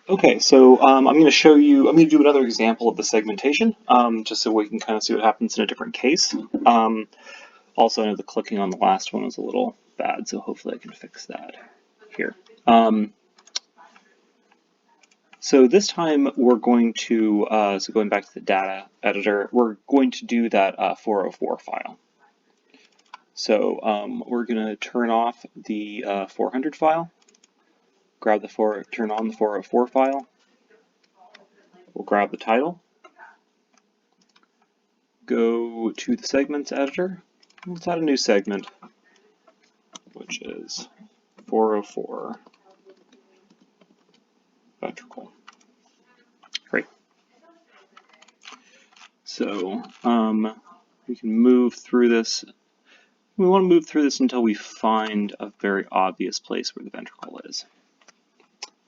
Okay, so I'm going to show you, I'm going to do another example of the segmentation, just so we can kind of see what happens in a different case. Also, I know the clicking on the last one was a little bad, so hopefully I can fix that here. So this time we're going to, so going back to the data editor, we're going to do that 404 file. So we're going to turn off the 400 file, turn on the 404 file. We'll grab the title, go to the segments editor. Let's add a new segment, which is 404 ventricle. Great. So we can move through this. We want to move through this until we find a very obvious place where the ventricle is.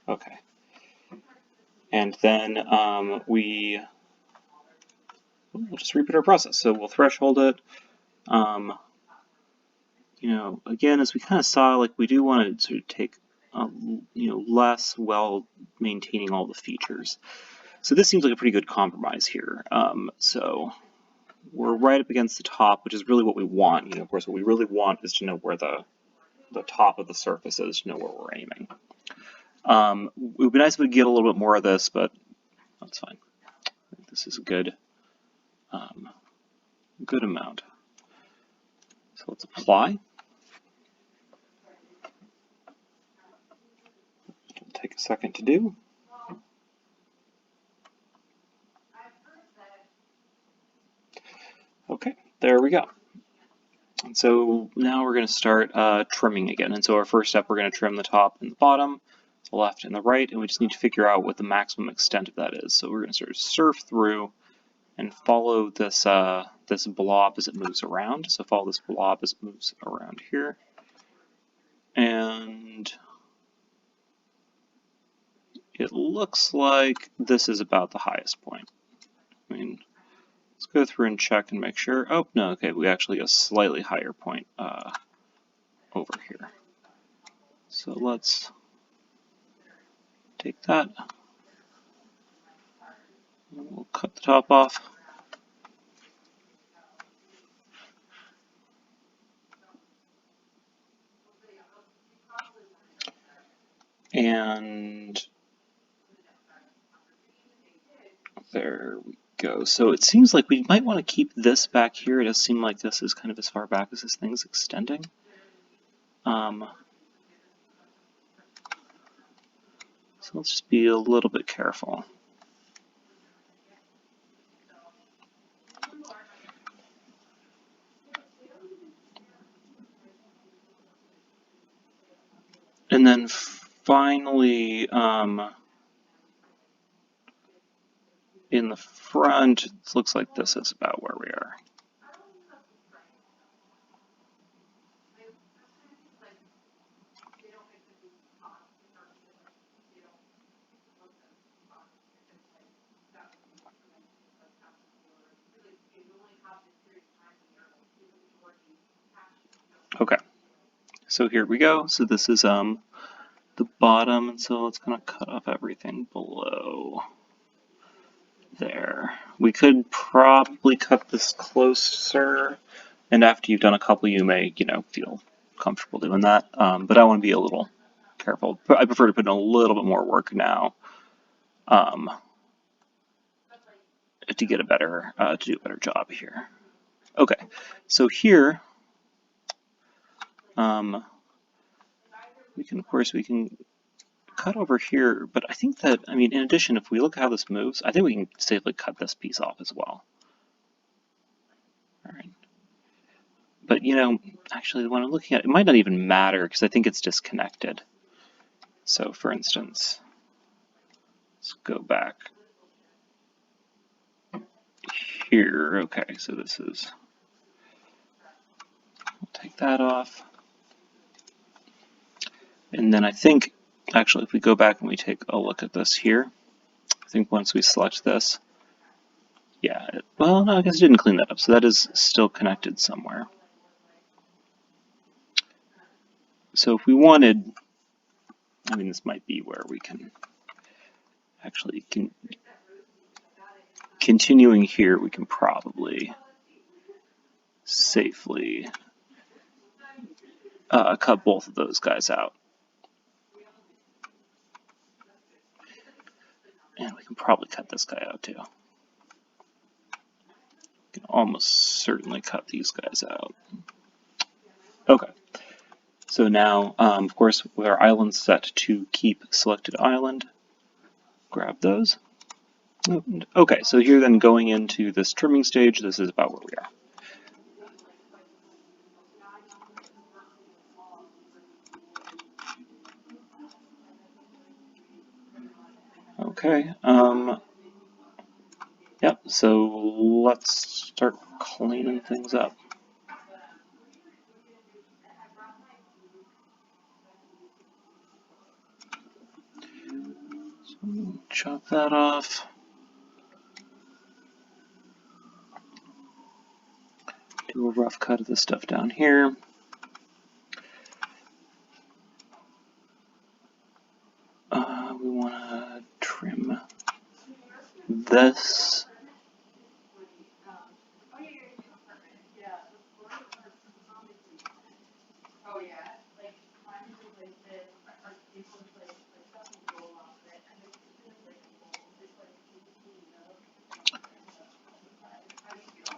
Okay. And then we'll just repeat our process. So we'll threshold it. Again, as we kind of saw, like we do want to sort of take, less while maintaining all the features. So this seems like a pretty good compromise here. So we're right up against the top, which is really what we want. Of course, what we really want is to know where the top of the surface is, to know where we're aiming. It would be nice if we could get a little bit more of this, but that's fine. I think this is a good amount. So let's apply. It'll take a second to do. Okay, there we go. And so now we're going to start trimming again. And so our first step, we're going to trim the top and the bottom, the left and the right, and we just need to figure out what the maximum extent of that is. So we're going to sort of surf through and follow this this blob as it moves around. So follow this blob as it moves around here. And it looks like this is about the highest point. I mean, let's go through and check and make sure. Oh, no, okay, we actually got a slightly higher point over here. So let's take that. And we'll cut the top off. And there we go. So it seems like we might want to keep this back here. It does seem like this is kind of as far back as this thing's extending. So let's just be a little bit careful. And then finally, in the front, it looks like this is about where we are. Okay, so here we go. So this is the bottom, and so it's going to cut off everything below there. We could probably cut this closer, and after you've done a couple, you may, feel comfortable doing that. But I want to be a little careful. I prefer to put in a little bit more work now to get a better, to do a better job here. Okay, so here, we can cut over here, but I think that, in addition, if we look at how this moves, I think we can safely cut this piece off as well. All right. But, actually, when I'm looking at it, it might not even matter because I think it's disconnected. So, for instance, let's go back here. Okay, so this is, we'll take that off. And then I think, actually, if we go back and we take a look at this here, I think once we select this, yeah, well, no, I guess it didn't clean that up, so that is still connected somewhere. So if we wanted, this might be where we can Actually, continuing here, we can probably safely cut both of those guys out. And we can probably cut this guy out too. We can almost certainly cut these guys out. Okay. So now, of course, with our islands set to keep selected island, grab those. Okay, so here then going into this trimming stage, this is about where we are. Okay, yep, so let's start cleaning things up. So chop that off. Do a rough cut of this stuff down here. We want to trim this.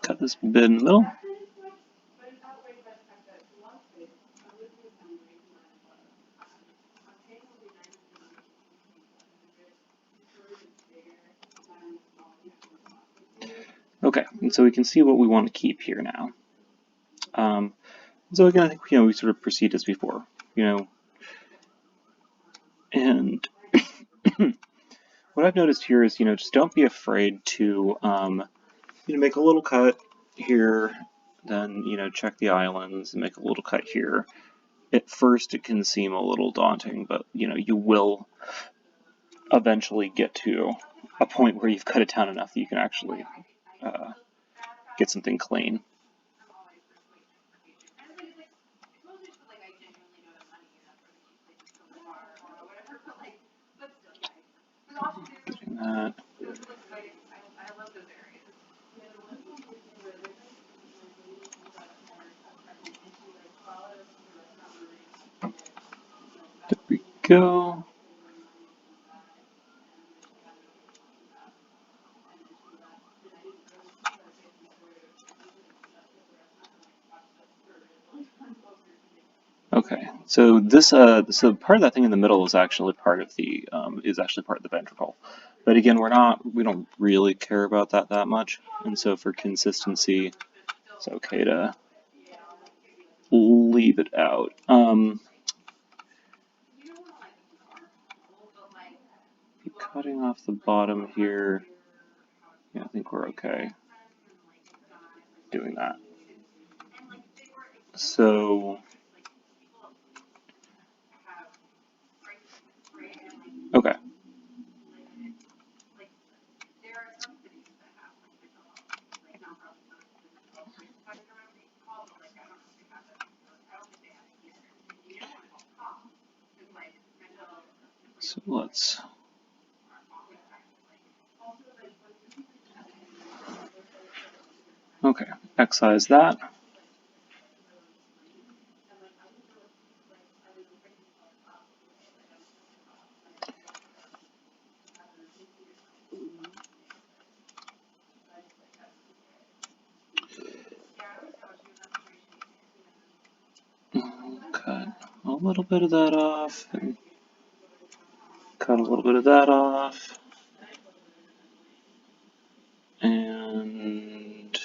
Cut this bit in the middle. Okay, and so we can see what we want to keep here now. So again, I think we sort of proceed as before, and what I've noticed here is just don't be afraid to make a little cut here, then check the islands and make a little cut here. At first, it can seem a little daunting, but you will eventually get to a point where you've cut it down enough that you can actually get something clean. Getting that. There we go. Okay, so this so part of that thing in the middle is actually part of the ventricle, but again, we don't really care about that much, and so for consistency, it's okay to leave it out. Cutting off the bottom here, yeah, I think we're okay doing that. So, okay. So let's excise that. Cut a little bit of that off, and cut a little bit of that off, and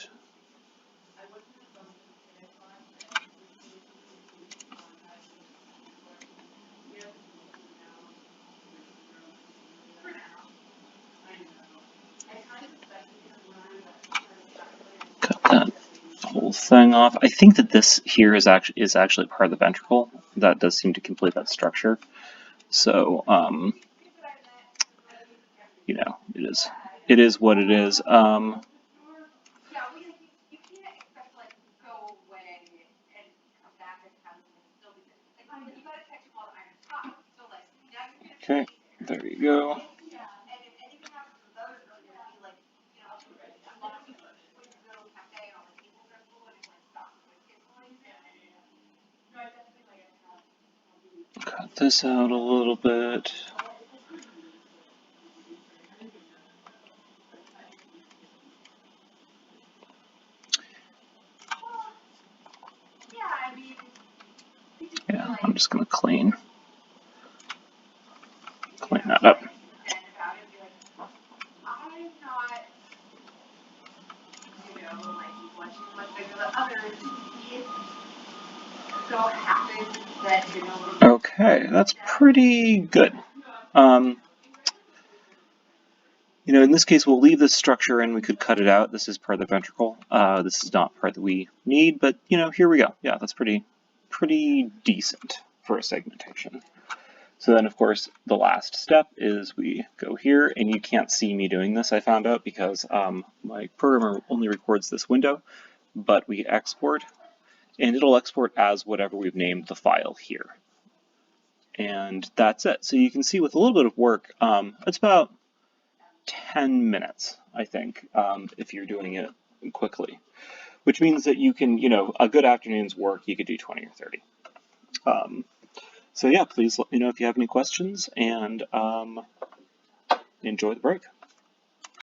cut that whole thing off. I think that this here is actually part of the ventricle. That does seem to complete that structure. So, it is what it is. Okay, there you go. this out a little bit. Yeah, I'm just going to clean that up. Okay, that's pretty good. You know, in this case, we'll leave this structure and we could cut it out. This is part of the ventricle. This is not part that we need, but, you know, here we go. Yeah, that's pretty decent for a segmentation. So then, of course, the last step is we go here, and you can't see me doing this, I found out, because my programmer only records this window, but we export, and it'll export as whatever we've named the file here. And that's it. So you can see with a little bit of work, it's about 10 minutes, I think, if you're doing it quickly, which means that you can, you know, a good afternoon's work, you could do 20 or 30. So yeah, please let me know if you have any questions, and enjoy the break.